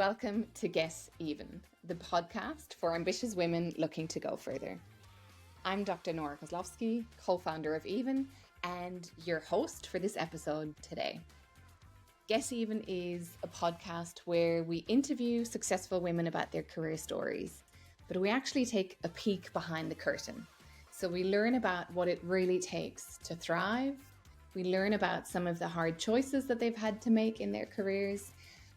welcome to Get Even, the podcast for ambitious women looking to go further. I'm Dr. Nora Koslowski, co-founder of Even, and your host for this episode today. Get Even is a podcast where we interview successful women about their career stories, but we actually take a peek behind the curtain. So we learn about what it really takes to thrive. We learn about some of the hard choices that they've had to make in their careers.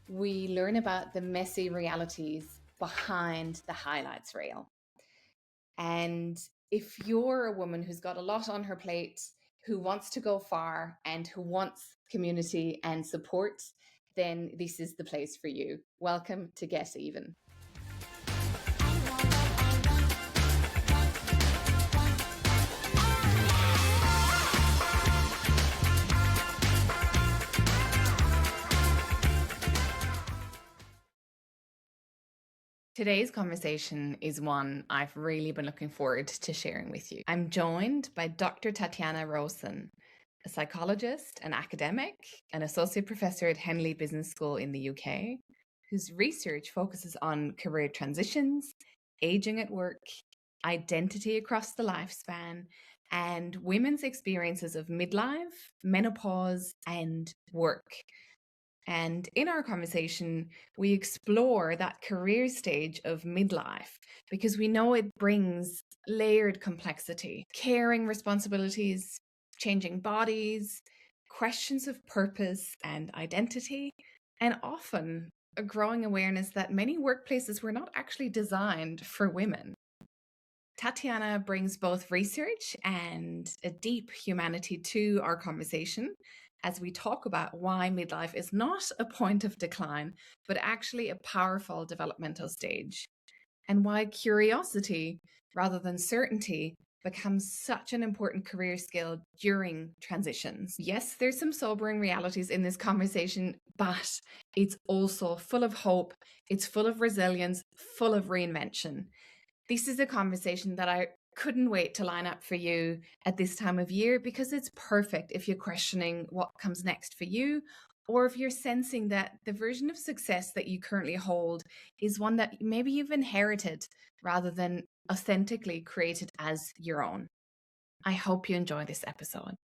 We learn about the messy realities behind the highlights reel. And if you're a woman who's got a lot on her plate, who wants to go far and who wants community and support, then this is the place for you. Welcome to Get Even. Today's conversation is one I've really been looking forward to sharing with you. I'm joined by Dr. Tatiana Rowson, a psychologist, an academic, an associate professor at Henley Business School in the UK, whose research focuses on career transitions, aging at work, identity across the lifespan, and women's experiences of midlife, menopause, and work. And in our conversation, we explore that career stage of midlife because we know it brings layered complexity, caring responsibilities, changing bodies, questions of purpose and identity, and often a growing awareness that many workplaces were not actually designed for women. Tatiana brings both research and a deep humanity to our conversation as we talk about why midlife is not a point of decline, but actually a powerful developmental stage, and why curiosity, rather than certainty, becomes such an important career skill during transitions. Yes, there's some sobering realities in this conversation, but it's also full of hope, it's full of resilience, full of reinvention. This is a conversation that I couldn't wait to line up for you at this time of year because it's perfect if you're questioning what comes next for you, or if you're sensing that the version of success that you currently hold is one that maybe you've inherited rather than authentically created as your own. I hope you enjoy this episode.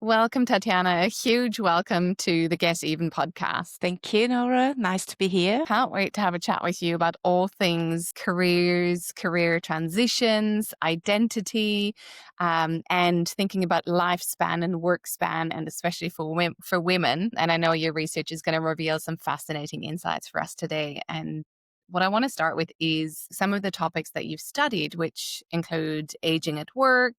Welcome, Tatiana. A huge welcome to the Get Even podcast. Thank you, Nora. Nice to be here. Can't wait to have a chat with you about all things careers, career transitions, identity, and thinking about lifespan and work span, and especially for women. And I know your research is going to reveal some fascinating insights for us today. And what I want to start with is some of the topics that you've studied, which include aging at work,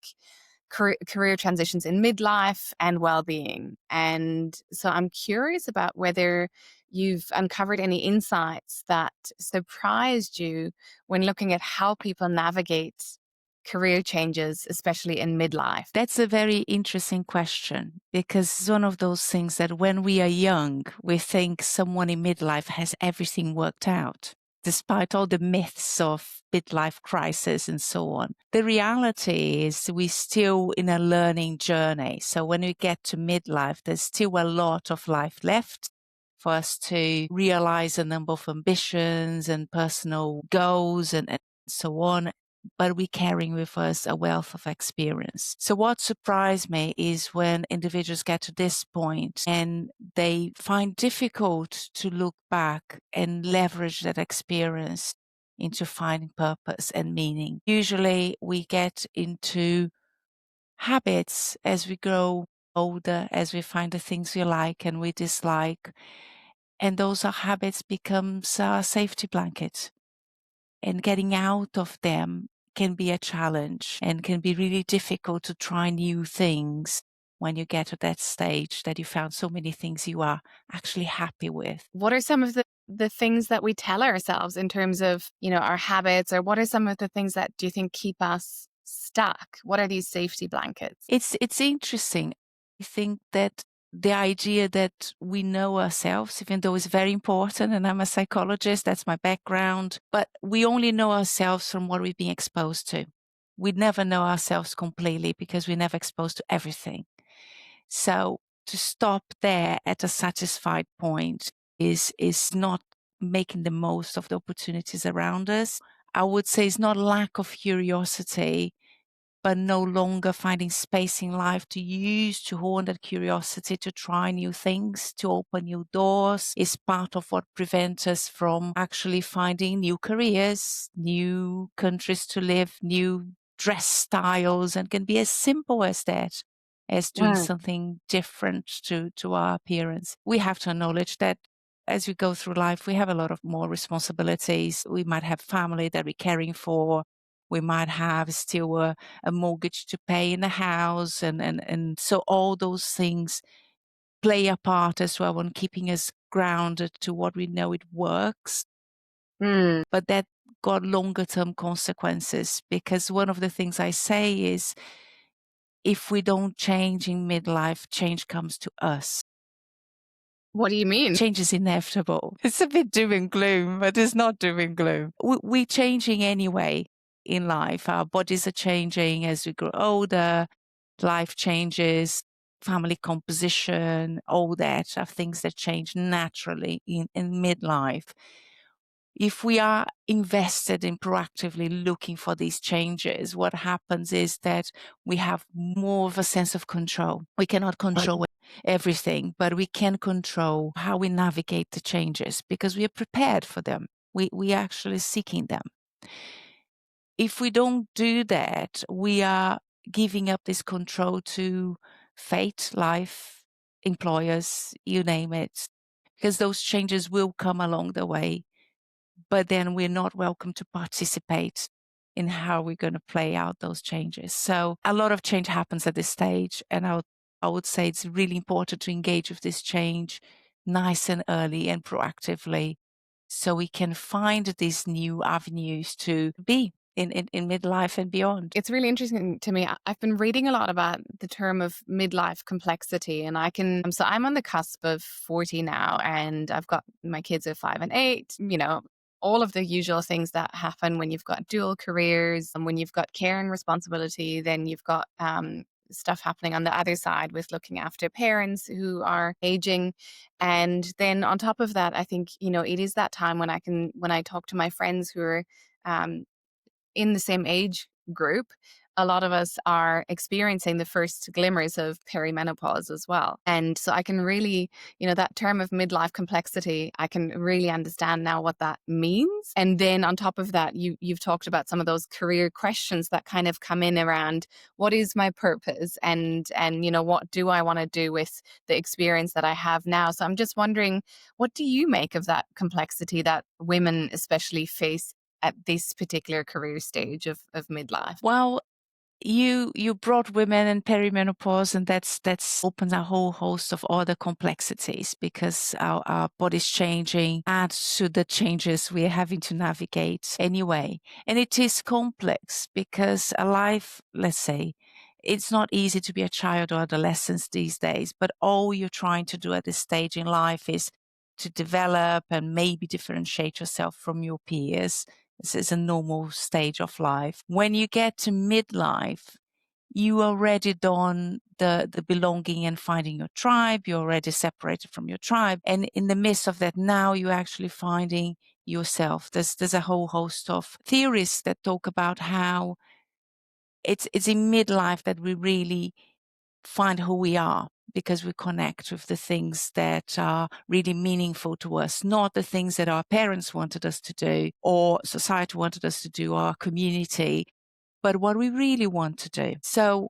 career transitions in midlife, and well-being. And so I'm curious about whether you've uncovered any insights that surprised you when looking at how people navigate career changes, especially in midlife. That's a very interesting question because it's one of those things that when we are young, we think someone in midlife has everything worked out, despite all the myths of midlife crisis and so on. The reality is we're still in a learning journey. So when we get to midlife, there's still a lot of life left for us to realize a number of ambitions and personal goals and so on. But we're carrying with us a wealth of experience. So what surprised me is when individuals get to this point and they find difficult to look back and leverage that experience into finding purpose and meaning. Usually we get into habits as we grow older, as we find the things we like and we dislike. And those are habits becomes a safety blanket. And getting out of them can be a challenge and can be really difficult to try new things when you get to that stage that you found so many things you are actually happy with. What are some of the things that we tell ourselves in terms of, our habits, or what are some of the things that do you think keep us stuck? What are these safety blankets? It's interesting. I think that the idea that we know ourselves, even though it's very important, and I'm a psychologist, that's my background, but we only know ourselves from what we've been exposed to. We never know ourselves completely because we're never exposed to everything. So to stop there at a satisfied point is not making the most of the opportunities around us. I would say it's not lack of curiosity, but no longer finding space in life to use, to hone that curiosity, to try new things, to open new doors, is part of what prevents us from actually finding new careers, new countries to live, new dress styles, and can be as simple as that, as doing something different to our appearance. We have to acknowledge that as we go through life, we have a lot of more responsibilities. We might have family that we're caring for. We might have still a mortgage to pay in the house. And so all those things play a part as well on keeping us grounded to what we know it works. But that got longer term consequences, because one of the things I say is if we don't change in midlife, change comes to us. What do you mean? Change is inevitable. It's a bit doom and gloom, but it's not doom and gloom. We're changing anyway in life. Our bodies are changing as we grow older. Life changes, family composition, all that are things that change naturally in midlife. If we are invested in proactively looking for these changes, what happens is that we have more of a sense of control. We cannot control everything, but we can control how we navigate the changes because we are prepared for them. We are actually seeking them. If we don't do that, we are giving up this control to fate, life, employers, you name it, because those changes will come along the way, but then we're not welcome to participate in how we're going to play out those changes. So a lot of change happens at this stage, and I would say it's really important to engage with this change nice and early and proactively so we can find these new avenues to be in midlife and beyond. It's really interesting to me. I've been reading a lot about the term of midlife complexity, and so I'm on the cusp of 40 now, and I've got my kids are 5 and 8, all of the usual things that happen when you've got dual careers and when you've got care and responsibility. Then you've got stuff happening on the other side with looking after parents who are aging. And then on top of that, I think, it is that time when I talk to my friends who are in the same age group, a lot of us are experiencing the first glimmers of perimenopause as well. And so I can really, that term of midlife complexity, I can really understand now what that means. And then on top of that, you've talked about some of those career questions that kind of come in around what is my purpose and what do I want to do with the experience that I have now. So I'm just wondering, what do you make of that complexity that women especially face at this particular career stage of midlife? Well, you brought women and perimenopause, and that's opens a whole host of other complexities because our body's changing, adds to the changes we're having to navigate anyway. And it is complex because a life, let's say, it's not easy to be a child or adolescent these days, but all you're trying to do at this stage in life is to develop and maybe differentiate yourself from your peers. This is a normal stage of life. When you get to midlife, you already done the belonging and finding your tribe. You're already separated from your tribe. And in the midst of that, now you're actually finding yourself. There's a whole host of theories that talk about how it's in midlife that we really find who we are, because we connect with the things that are really meaningful to us, not the things that our parents wanted us to do or society wanted us to do, or our community, but what we really want to do. So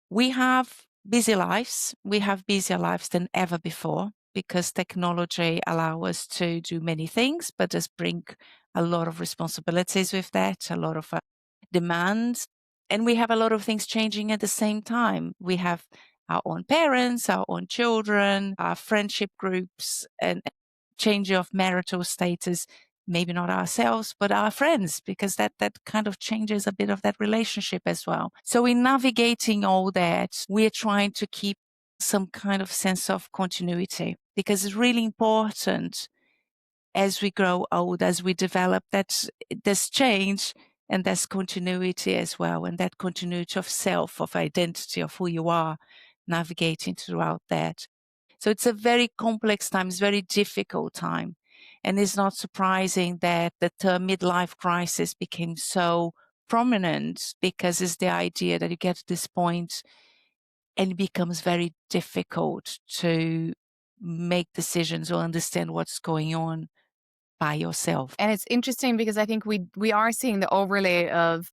we have busy lives. We have busier lives than ever before because technology allows us to do many things, but does bring a lot of responsibilities with that, a lot of demands. And we have a lot of things changing at the same time. We have our own parents, our own children, our friendship groups, and change of marital status. Maybe not ourselves, but our friends, because that kind of changes a bit of that relationship as well. So in navigating all that, we're trying to keep some kind of sense of continuity, because it's really important as we grow old, as we develop, that there's change and there's continuity as well. And that continuity of self, of identity, of who you are, navigating throughout that. So it's a very complex time, it's a very difficult time. And it's not surprising that the term midlife crisis became so prominent, because it's the idea that you get to this point and it becomes very difficult to make decisions or understand what's going on by yourself. And it's interesting because I think we are seeing the overlay of,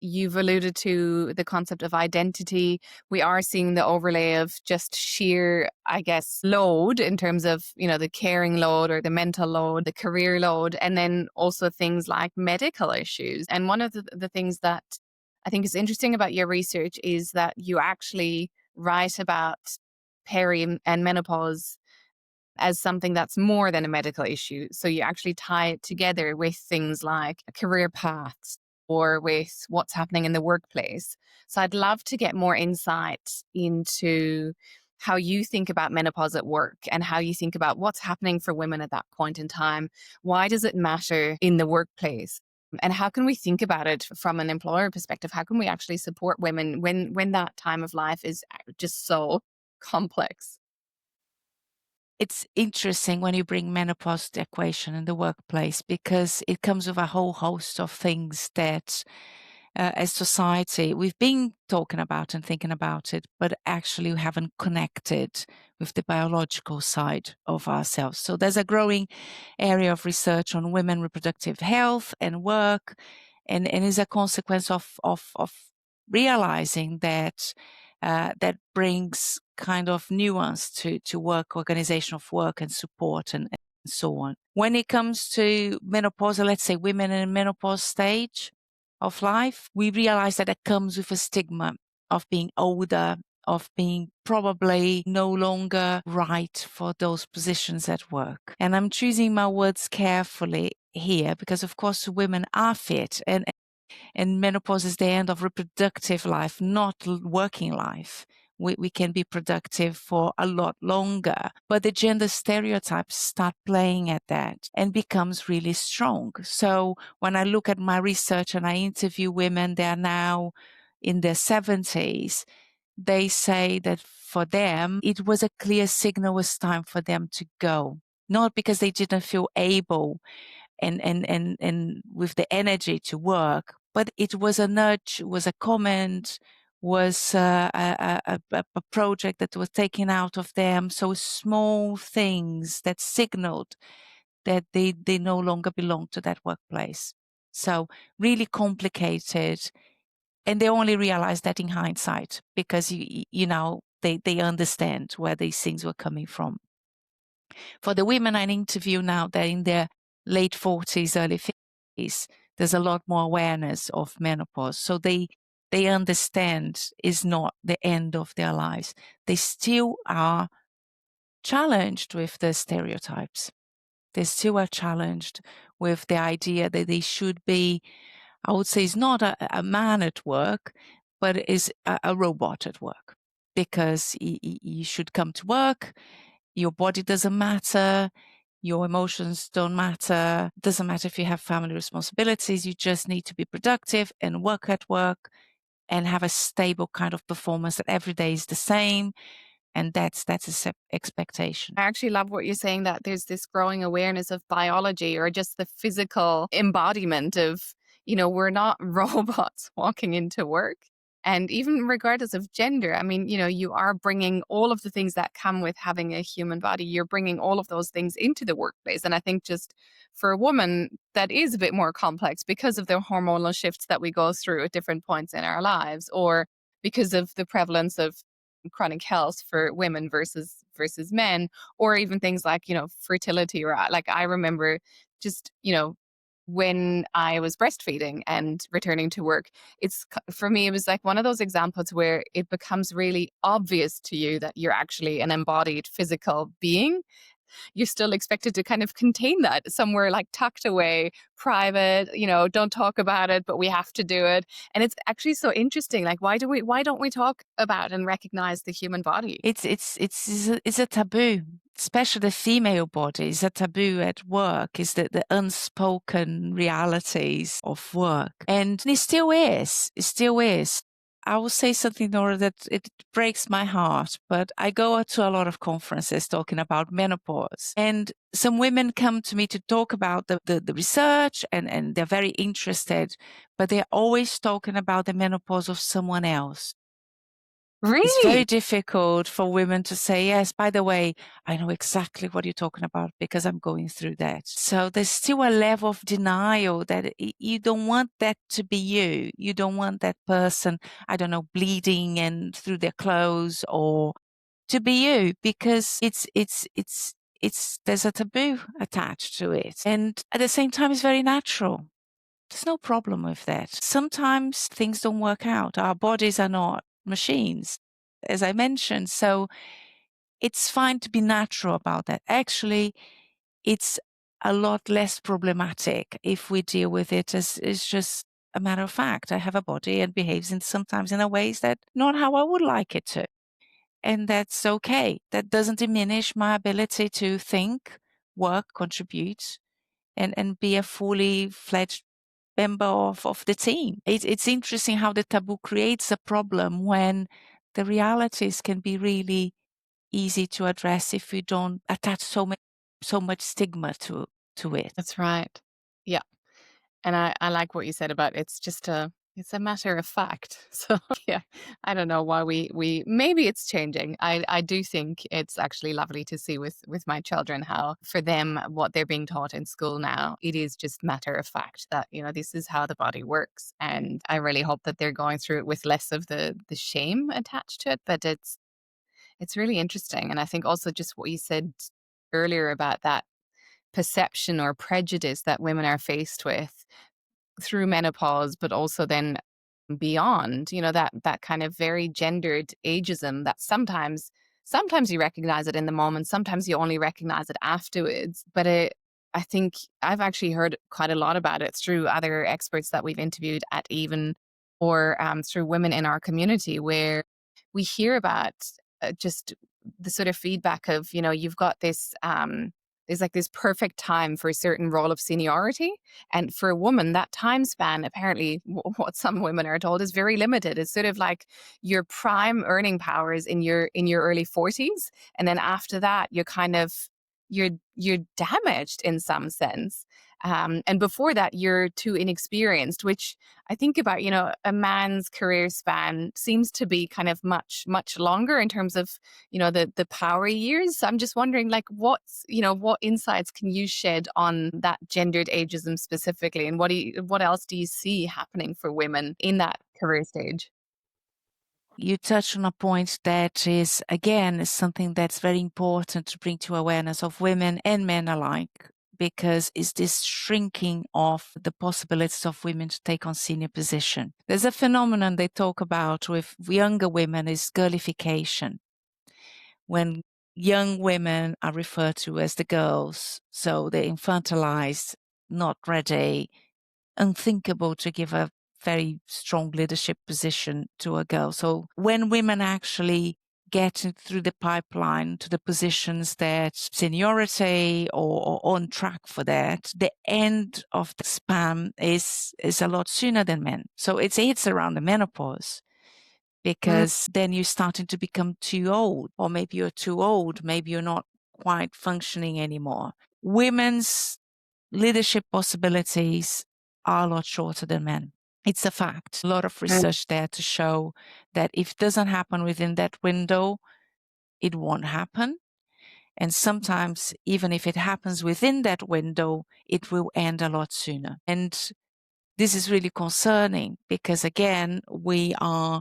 you've alluded to the concept of identity. We are seeing the overlay of just sheer, I guess, load in terms of, the caring load or the mental load, the career load, and then also things like medical issues. And one of the things that I think is interesting about your research is that you actually write about peri and menopause as something that's more than a medical issue. So you actually tie it together with things like career paths or with what's happening in the workplace. So I'd love to get more insight into how you think about menopause at work and how you think about what's happening for women at that point in time. Why does it matter in the workplace? And how can we think about it from an employer perspective? How can we actually support women when that time of life is just so complex? It's interesting when you bring menopause to the equation in the workplace, because it comes with a whole host of things that as society we've been talking about and thinking about it, but actually we haven't connected with the biological side of ourselves. So there's a growing area of research on women reproductive health and work, and is a consequence of realizing that that brings kind of nuance to work, organization of work and support and so on. When it comes to menopause, let's say women in menopause stage of life, we realize that it comes with a stigma of being older, of being probably no longer right for those positions at work. And I'm choosing my words carefully here because, of course, women are fit, and menopause is the end of reproductive life, not working life. We can be productive for a lot longer, but the gender stereotypes start playing at that and becomes really strong. So when I look at my research and I interview women, they are now in their 70s, they say that for them, it was a clear signal, it was time for them to go. Not because they didn't feel able and with the energy to work, but it was a nudge, was a comment, was a project that was taken out of them. So small things that signaled that they no longer belong to that workplace. So really complicated. And they only realize that in hindsight because, they understand where these things were coming from. For the women I interview now, they're in their late 40s, early 50s. There's a lot more awareness of menopause. So they understand it's not the end of their lives. They still are challenged with the stereotypes. They still are challenged with the idea that they should be, I would say, is not a man at work, but is a robot at work. Because you should come to work, your body doesn't matter, your emotions don't matter, it doesn't matter if you have family responsibilities, you just need to be productive and work at work and have a stable kind of performance that every day is the same. And that's a expectation. I actually love what you're saying, that there's this growing awareness of biology or just the physical embodiment of, we're not robots walking into work. And even regardless of gender, I mean, you are bringing all of the things that come with having a human body. You're bringing all of those things into the workplace. And I think just for a woman, that is a bit more complex because of the hormonal shifts that we go through at different points in our lives, or because of the prevalence of chronic health for women versus men, or even things like, fertility, or like I remember just, when I was breastfeeding and returning to work, for me, it was like one of those examples where it becomes really obvious to you that you're actually an embodied physical being. You're still expected to kind of contain that somewhere like tucked away, private, don't talk about it, but we have to do it. And it's actually so interesting. Like, why don't we talk about and recognize the human body? It's a taboo, especially the female body is a taboo at work, is the unspoken realities of work. And it still is. I will say something, Nora, that it breaks my heart, but I go to a lot of conferences talking about menopause. And some women come to me to talk about the research and they're very interested, but they're always talking about the menopause of someone else. It's very Really? difficult for women to say, yes, by the way, I know exactly what you're talking about because I'm going through that. So there's still a level of denial that you don't want that to be you. You don't want that person, I don't know, bleeding and through their clothes or to be you because there's a taboo attached to it. And at the same time, it's very natural. There's no problem with that. Sometimes things don't work out. Our bodies are not machines, as I mentioned. So it's fine to be natural about that. Actually, it's a lot less problematic if we deal with it as it's just a matter of fact. I have a body and behaves sometimes in a ways that not how I would like it to. And that's okay. That doesn't diminish my ability to think, work, contribute, and be a fully fledged member of the team. It's interesting how the taboo creates a problem when the realities can be really easy to address if we don't attach so much stigma to it. That's right. Yeah. And I like what you said about it's a matter of fact. So yeah, I don't know why we maybe it's changing. I do think it's actually lovely to see with my children how for them what they're being taught in school now, it is just matter of fact that, this is how the body works. And I really hope that they're going through it with less of the shame attached to it. But it's really interesting. And I think also just what you said earlier about that perception or prejudice that women are faced with through menopause, but also then beyond, that kind of very gendered ageism that sometimes you recognize it in the moment, sometimes you only recognize it afterwards. But I think I've actually heard quite a lot about it through other experts that we've interviewed at Even or through women in our community where we hear about just the sort of feedback of, you've got this there's like this perfect time for a certain role of seniority. And for a woman, that time span, apparently, what some women are told, is very limited. It's sort of like your prime earning powers in your early 40s, and then after that, you're damaged in some sense. And before that, you're too inexperienced, which I think about, a man's career span seems to be kind of much, much longer in terms of, the power years. So I'm just wondering, like, what insights can you shed on that gendered ageism specifically? And what else do you see happening for women in that career stage? You touch on a point that is, again, is something that's very important to bring to awareness of women and men alike, because it's this shrinking of the possibilities of women to take on senior position. There's a phenomenon they talk about with younger women is girlification. When young women are referred to as the girls, so they're infantilized, not ready, unthinkable to give a very strong leadership position to a girl. So when women actually get through the pipeline to the positions that seniority or on track for that, the end of the span is a lot sooner than men. So it's around the menopause because then you're starting to become too old, or maybe you're too old, maybe you're not quite functioning anymore. Women's leadership possibilities are a lot shorter than men. It's a fact. A lot of research there to show that if it doesn't happen within that window, it won't happen. And sometimes, even if it happens within that window, it will end a lot sooner. And this is really concerning because, again, we are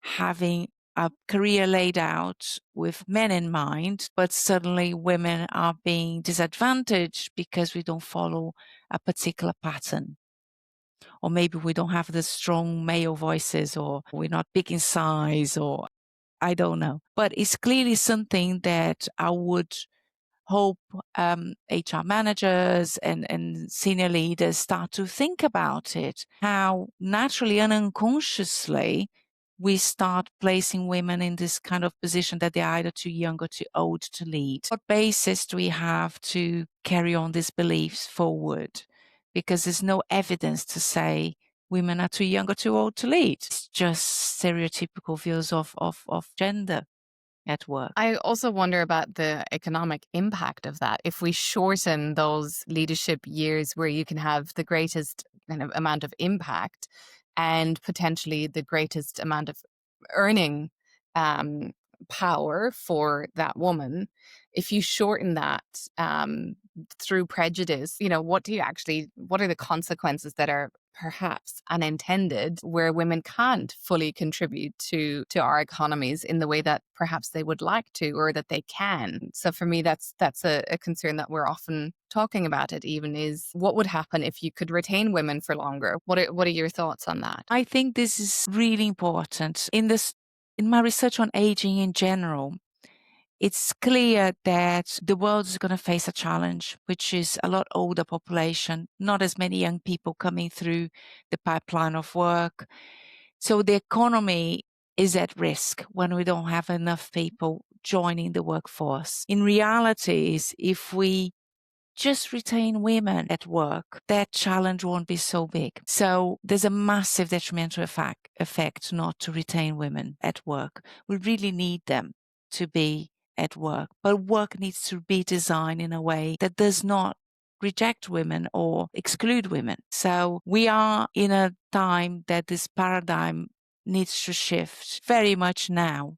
having a career laid out with men in mind, but suddenly women are being disadvantaged because we don't follow a particular pattern. Or maybe we don't have the strong male voices, or we're not big in size, or I don't know. But it's clearly something that I would hope HR managers and senior leaders start to think about it, how naturally and unconsciously we start placing women in this kind of position that they're either too young or too old to lead. What basis do we have to carry on these beliefs forward? Because there's no evidence to say women are too young or too old to lead. It's just stereotypical views of gender at work. I also wonder about the economic impact of that. If we shorten those leadership years where you can have the greatest kind of amount of impact and potentially the greatest amount of earning um, power for that woman, if you shorten that through prejudice, what are the consequences that are perhaps unintended where women can't fully contribute to our economies in the way that perhaps they would like to or that they can. So for me, that's a concern that we're often talking about. It even is what would happen if you could retain women for longer. What are your thoughts on that? I think this is really important. In my research on aging in general, it's clear that the world is going to face a challenge, which is a lot older population, not as many young people coming through the pipeline of work. So the economy is at risk when we don't have enough people joining the workforce. In reality, if we just retain women at work, that challenge won't be so big. So there's a massive detrimental effect not to retain women at work. We really need them to be at work, but work needs to be designed in a way that does not reject women or exclude women. So we are in a time that this paradigm needs to shift very much now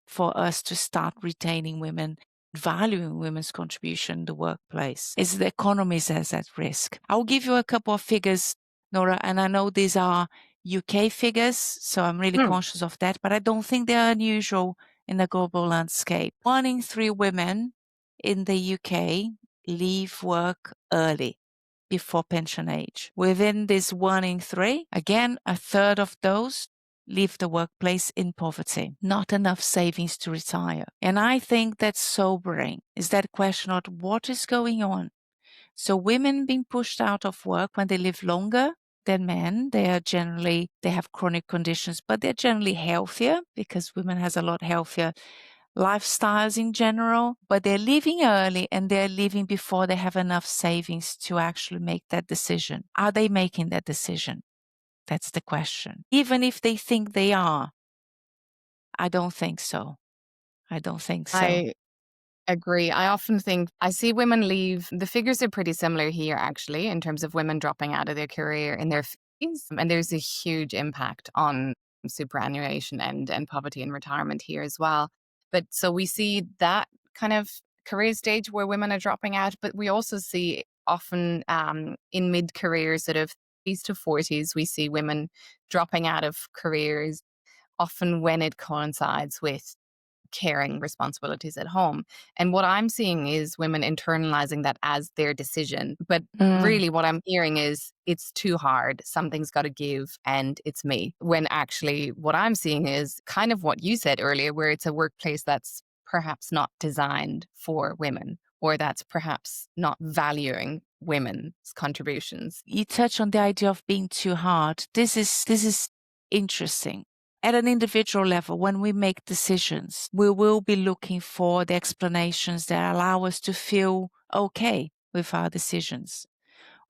for us to start retaining women, valuing women's contribution in the workplace, is the economy is at risk. I'll give you a couple of figures, Nora, and I know these are UK figures, so I'm really conscious of that, but I don't think they're unusual in the global landscape. 1 in 3 women in the UK leave work early before pension age. Within this 1 in 3, again, a third of those leave the workplace in poverty, not enough savings to retire. And I think that's sobering, is that question of what is going on. So women being pushed out of work when they live longer than men, they have chronic conditions, but they're generally healthier because women has a lot healthier lifestyles in general, but they're leaving early and they're leaving before they have enough savings to actually make that decision. Are they making that decision? That's the question. Even if they think they are, I don't think so. I don't think so. I agree. I often think I see women leave. The figures are pretty similar here, actually, in terms of women dropping out of their career in their 50s. And there's a huge impact on superannuation and poverty and retirement here as well. But so we see that kind of career stage where women are dropping out, but we also see often in mid career, sort of 30s to 40s, we see women dropping out of careers, often when it coincides with caring responsibilities at home. And what I'm seeing is women internalizing that as their decision. But really, what I'm hearing is it's too hard. Something's got to give, and it's me. When actually, what I'm seeing is kind of what you said earlier, where it's a workplace that's perhaps not designed for women, or that's perhaps not valuing women's contributions. You touch on the idea of being too hard. This is interesting. At an individual level, when we make decisions, we will be looking for the explanations that allow us to feel okay with our decisions.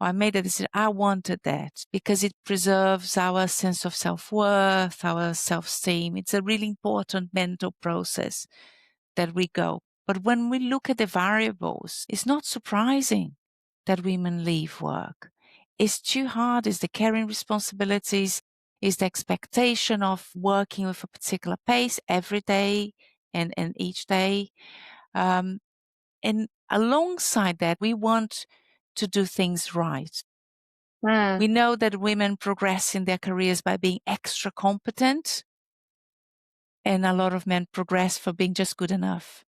I made a decision, I wanted that because it preserves our sense of self-worth, our self-esteem. It's a really important mental process that we go. But when we look at the variables, it's not surprising that women leave work. It's too hard, it's the caring responsibilities, it's the expectation of working with a particular pace every day and each day. And alongside that, we want to do things right. We know that women progress in their careers by being extra competent, and a lot of men progress for being just good enough.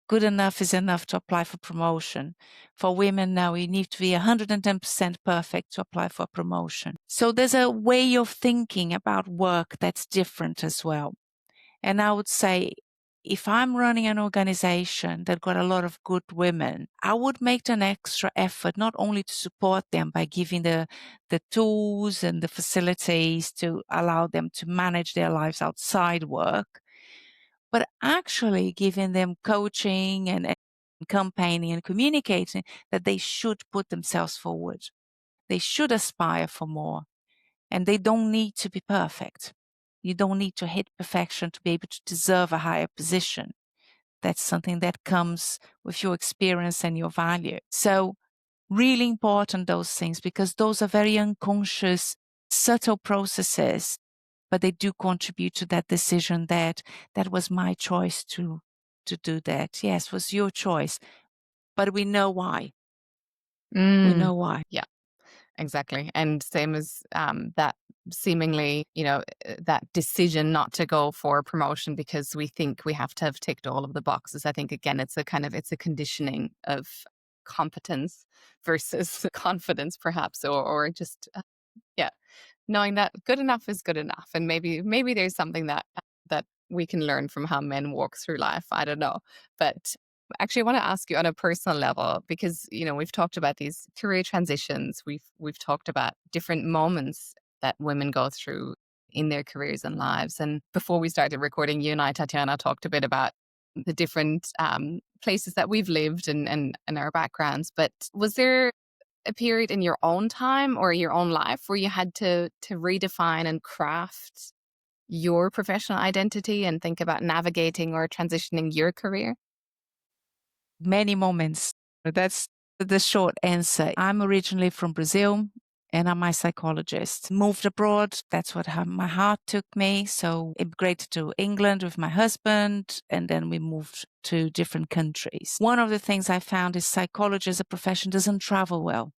Good enough is enough to apply for promotion. For women now, you need to be 110% perfect to apply for promotion. So there's a way of thinking about work that's different as well. And I would say, if I'm running an organization that got a lot of good women, I would make an extra effort not only to support them by giving the tools and the facilities to allow them to manage their lives outside work, but actually giving them coaching and campaigning and communicating that they should put themselves forward. They should aspire for more. And they don't need to be perfect. You don't need to hit perfection to be able to deserve a higher position. That's something that comes with your experience and your value. So really important, those things, because those are very unconscious, subtle processes, but they do contribute to that decision that was my choice to do that. Yes, was your choice, but we know why. We Mm. know why. Yeah, exactly. And same as that seemingly, that decision not to go for promotion because we think we have to have ticked all of the boxes. I think again, it's a conditioning of competence versus confidence, perhaps, or just yeah, knowing that good enough is good enough, and maybe there's something that we can learn from how men walk through life. I don't know, but actually, I want to ask you on a personal level because we've talked about these career transitions. We've talked about different moments that women go through in their careers and lives. And before we started recording, you and I, Tatiana, talked a bit about the different places that we've lived and our backgrounds. But was there a period in your own time or your own life where you had to redefine and craft your professional identity and think about navigating or transitioning your career? Many moments. That's the short answer. I'm originally from Brazil and I'm a psychologist. Moved abroad. That's what my heart took me. So immigrated to England with my husband and then we moved to different countries. One of the things I found is psychology as a profession doesn't travel well.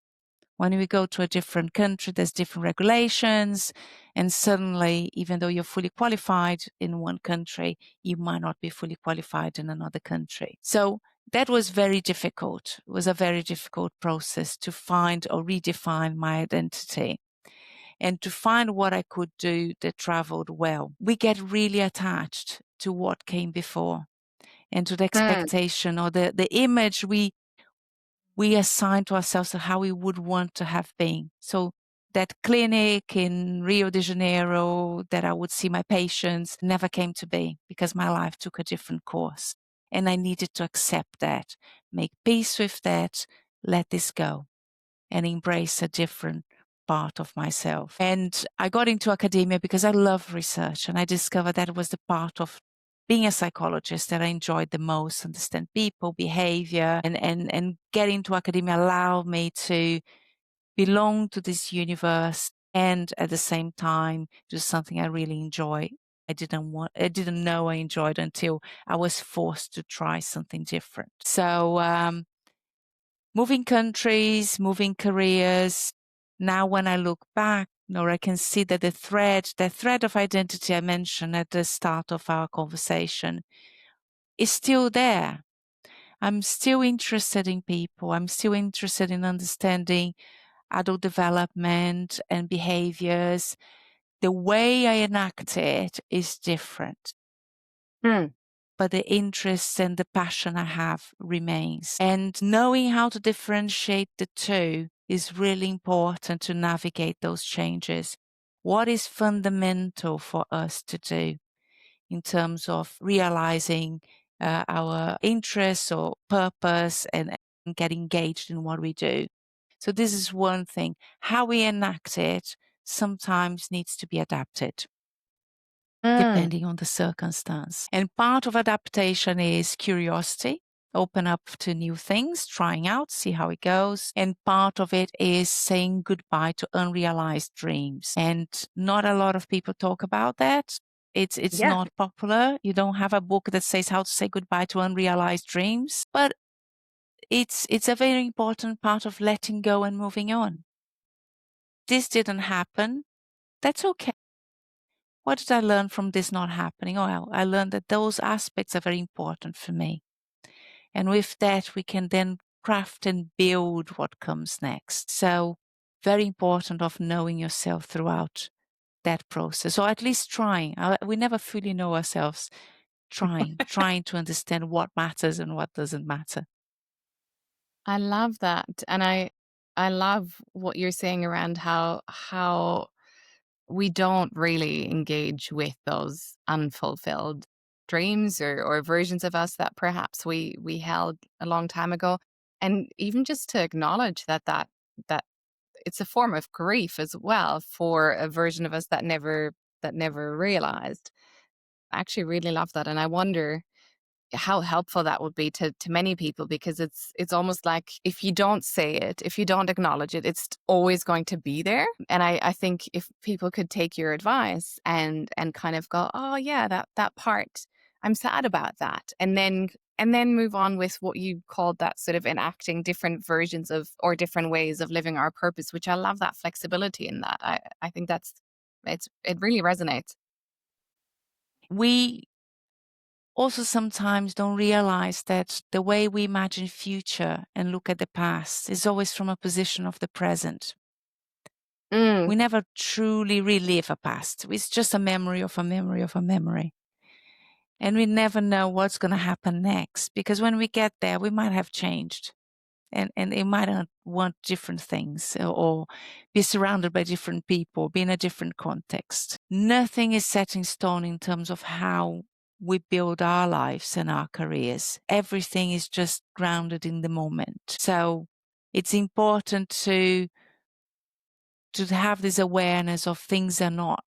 When we go to a different country, there's different regulations. And suddenly, even though you're fully qualified in one country, you might not be fully qualified in another country. So that was very difficult. It was a very difficult process to find or redefine my identity and to find what I could do that traveled well. We get really attached to what came before and to the Mm. expectation or the image we assign to ourselves how we would want to have been. So that clinic in Rio de Janeiro that I would see my patients never came to be because my life took a different course. And I needed to accept that, make peace with that, let this go and embrace a different part of myself. And I got into academia because I love research and I discovered that was the part of being a psychologist that I enjoyed the most, understand people, behavior, and getting into academia allowed me to belong to this universe and at the same time do something I really enjoy. I didn't know I enjoyed until I was forced to try something different. So, moving countries, moving careers. Now, when I look back, Nora, I can see that the thread of identity I mentioned at the start of our conversation is still there. I'm still interested in people. I'm still interested in understanding adult development and behaviors. The way I enact it is different, Mm. but the interest and the passion I have remains. And knowing how to differentiate the two is really important to navigate those changes. What is fundamental for us to do in terms of realizing our interests or purpose and get engaged in what we do? So this is one thing. How we enact it sometimes needs to be adapted Mm. depending on the circumstance. And part of adaptation is curiosity, open up to new things, trying out, see how it goes. And part of it is saying goodbye to unrealized dreams. And not a lot of people talk about that. It's Yeah. not popular. You don't have a book that says how to say goodbye to unrealized dreams, but it's a very important part of letting go and moving on. This didn't happen. That's okay. What did I learn from this not happening? Oh, well, I learned that those aspects are very important for me. And with that, we can then craft and build what comes next. So very important of knowing yourself throughout that process, or at least trying. We never fully know ourselves. Trying to understand what matters and what doesn't matter. I love that. And I love what you're saying around how we don't really engage with those unfulfilled dreams or versions of us that perhaps we held a long time ago. And even just to acknowledge that it's a form of grief as well for a version of us that never realized. I actually really love that, and I wonder how helpful that would be to many people, because it's almost like if you don't say it, if you don't acknowledge it, it's always going to be there. And I think if people could take your advice and kind of go, oh yeah, that part, I'm sad about that, and then move on with what you called that sort of enacting different versions of or different ways of living our purpose, which I love that flexibility in that. I think it really resonates. We also sometimes don't realize that the way we imagine future and look at the past is always from a position of the present. Mm. We never truly relive a past. It's just a memory of a memory of a memory. And we never know what's going to happen next, because when we get there, we might have changed. And they might not want different things or be surrounded by different people, be in a different context. Nothing is set in stone in terms of how we build our lives and our careers. Everything is just grounded in the moment. So it's important to have this awareness of things are not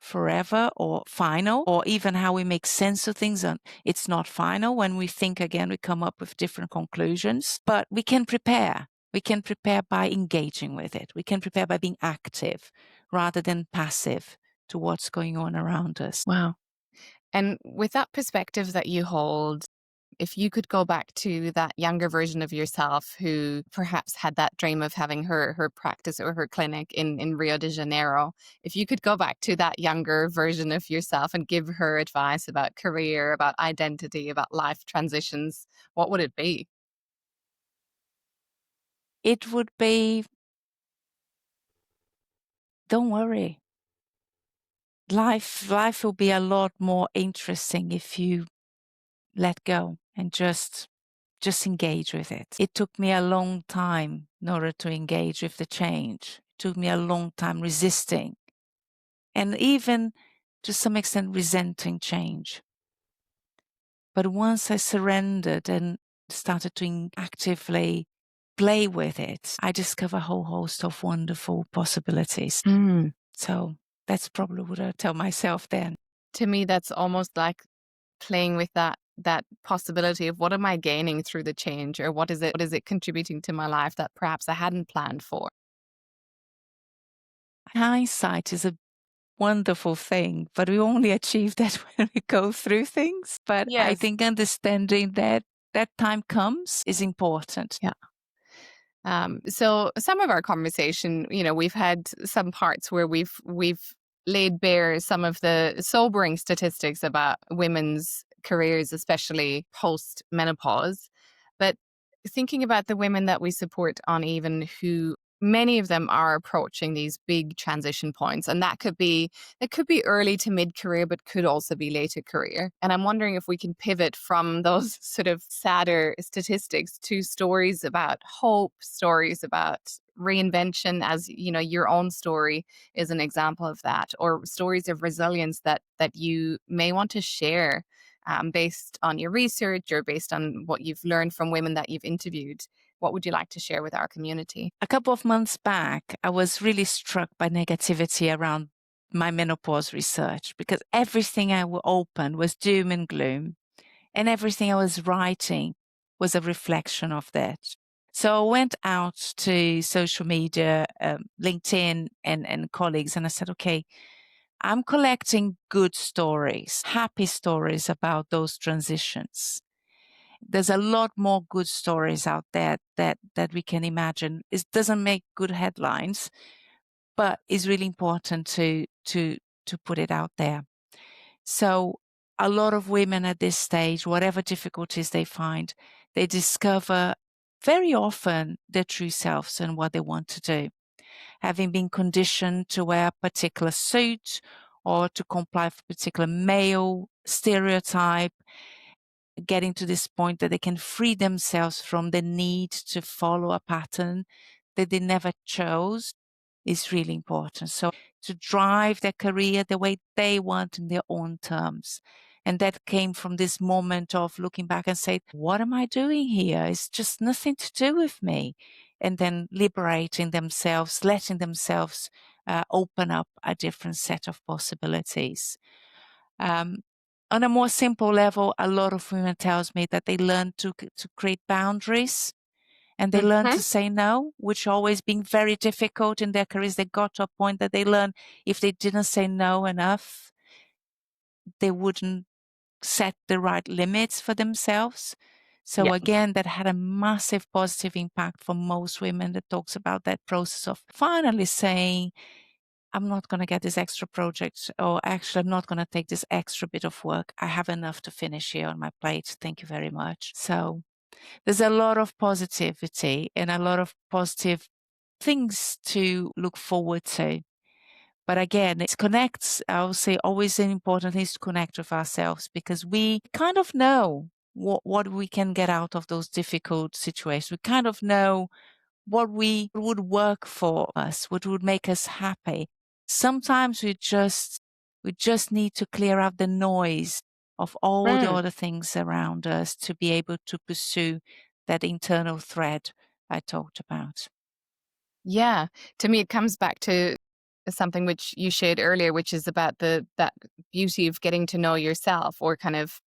forever or final, or even how we make sense of things. And it's not final. When we think again, we come up with different conclusions, but we can prepare. We can prepare by engaging with it. We can prepare by being active rather than passive to what's going on around us. Wow. And with that perspective that you hold, if you could go back to that younger version of yourself who perhaps had that dream of having her practice or her clinic in Rio de Janeiro, if you could go back to that younger version of yourself and give her advice about career, about identity, about life transitions, what would it be? It would be, don't worry. Life will be a lot more interesting if you let go and just engage with it. It took me a long time in order to engage with the change. It took me a long time resisting and even to some extent resenting change. But once I surrendered and started to actively play with it, I discovered a whole host of wonderful possibilities. Mm. So that's probably what I tell myself then. To me, that's almost like playing with that possibility of what am I gaining through the change, or what is it contributing to my life that perhaps I hadn't planned for. Hindsight is a wonderful thing, but we only achieve that when we go through things. But I Yes. think understanding that time comes is important. Yeah. So some of our conversation, we've had some parts where we've laid bare some of the sobering statistics about women's careers, especially post menopause. But thinking about the women that we support on Even, who many of them are approaching these big transition points, and it could be early to mid career, but could also be later career. And I'm wondering if we can pivot from those sort of sadder statistics to stories about hope, stories about reinvention, as your own story is an example of that, or stories of resilience that you may want to share, based on your research or based on what you've learned from women that you've interviewed. What would you like to share with our community? A couple of months back, I was really struck by negativity around my menopause research because everything I opened was doom and gloom, and everything I was writing was a reflection of that. So I went out to social media, LinkedIn and colleagues, and I said, okay, I'm collecting good stories, happy stories about those transitions. There's a lot more good stories out there that we can imagine. It doesn't make good headlines, but it's really important to put it out there. So a lot of women at this stage, whatever difficulties they find, they discover very often their true selves and what they want to do. Having been conditioned to wear a particular suit or to comply with a particular male stereotype, getting to this point that they can free themselves from the need to follow a pattern that they never chose is really important. So to drive their career the way they want in their own terms. And that came from this moment of looking back and say, what am I doing here? It's just nothing to do with me. and then liberating themselves, letting themselves open up a different set of possibilities. On a more simple level, a lot of women tells me that they learn to create boundaries, and they learn to say no, which always been very difficult in their careers. They got to a point that they learn if they didn't say no enough, they wouldn't set the right limits for themselves. So again, that had a massive positive impact for most women that talks about that process of finally saying, I'm not going to get this extra project, or actually I'm not going to take this extra bit of work. I have enough to finish here on my plate. Thank you very much. So there's a lot of positivity and a lot of positive things to look forward to. But again, it connects, I would say always an important thing is to connect with ourselves, because we kind of know what we can get out of those difficult situations. We kind of know what would work for us, what would make us happy. Sometimes we just need to clear out the noise of all the other things around us to be able to pursue that internal thread I talked about. Yeah. To me, it comes back to something which you shared earlier, which is about that beauty of getting to know yourself, or kind of,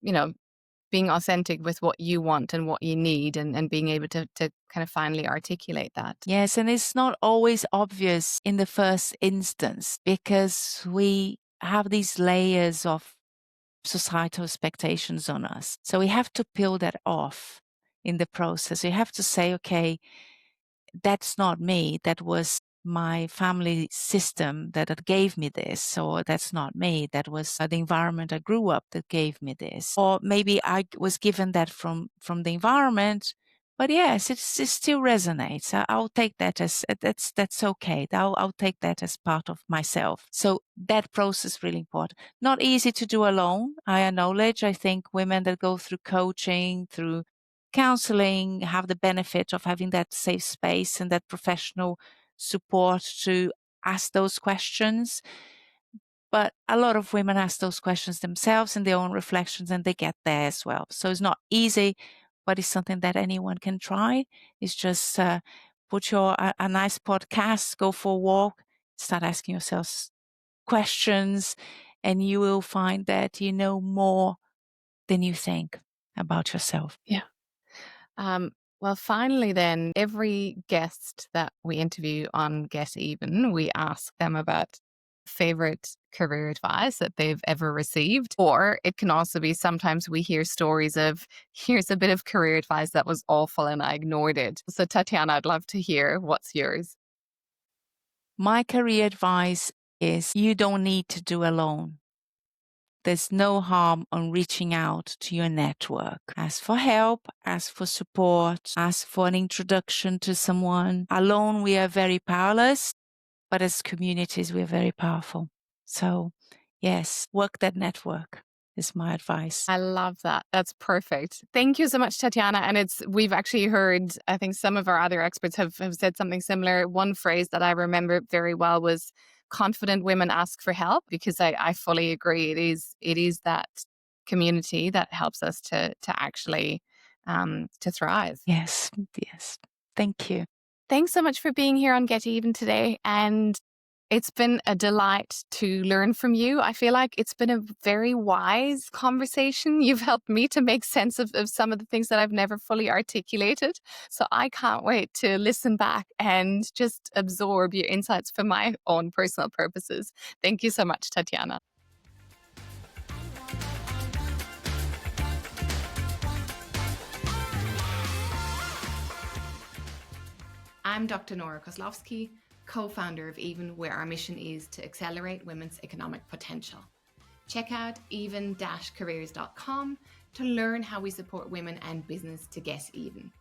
being authentic with what you want and what you need, and being able to kind of finally articulate that. Yes, and it's not always obvious in the first instance, because we have these layers of societal expectations on us. So we have to peel that off in the process. You have to say, okay, that's not me. That was my family system that gave me this, or that's not me. That was the environment I grew up that gave me this. Or maybe I was given that from the environment, but yes, it still resonates. I'll take that as, that's okay. I'll take that as part of myself. So that process is really important. Not easy to do alone. I acknowledge, I think women that go through coaching, through counseling, have the benefit of having that safe space and that professional support to ask those questions. But a lot of women ask those questions themselves in their own reflections, and they get there as well. So it's not easy, but it's something that anyone can try. It's just put a nice podcast, go for a walk, start asking yourself questions, and you will find that you know more than you think about yourself. Yeah. Well, finally, then, every guest that we interview on Get Even, we ask them about favorite career advice that they've ever received. Or it can also be sometimes we hear stories of, here's a bit of career advice that was awful and I ignored it. So, Tatiana, I'd love to hear what's yours. My career advice is you don't need to do alone. There's no harm on reaching out to your network. Ask for help, ask for support, ask for an introduction to someone. Alone, we are very powerless, but as communities, we are very powerful. So, yes, work that network is my advice. I love that. That's perfect. Thank you so much, Tatiana. And we've actually heard, I think some of our other experts have said something similar. One phrase that I remember very well was confident women ask for help, because I fully agree. It is that community that helps us to actually to thrive. Yes. Thank you. Thanks so much for being here on Get Even today. And it's been a delight to learn from you. I feel like it's been a very wise conversation. You've helped me to make sense of some of the things that I've never fully articulated. So I can't wait to listen back and just absorb your insights for my own personal purposes. Thank you so much, Tatiana. I'm Dr. Nora Koslowski, co-founder of Even, where our mission is to accelerate women's economic potential. Check out even-careers.com to learn how we support women and business to get even.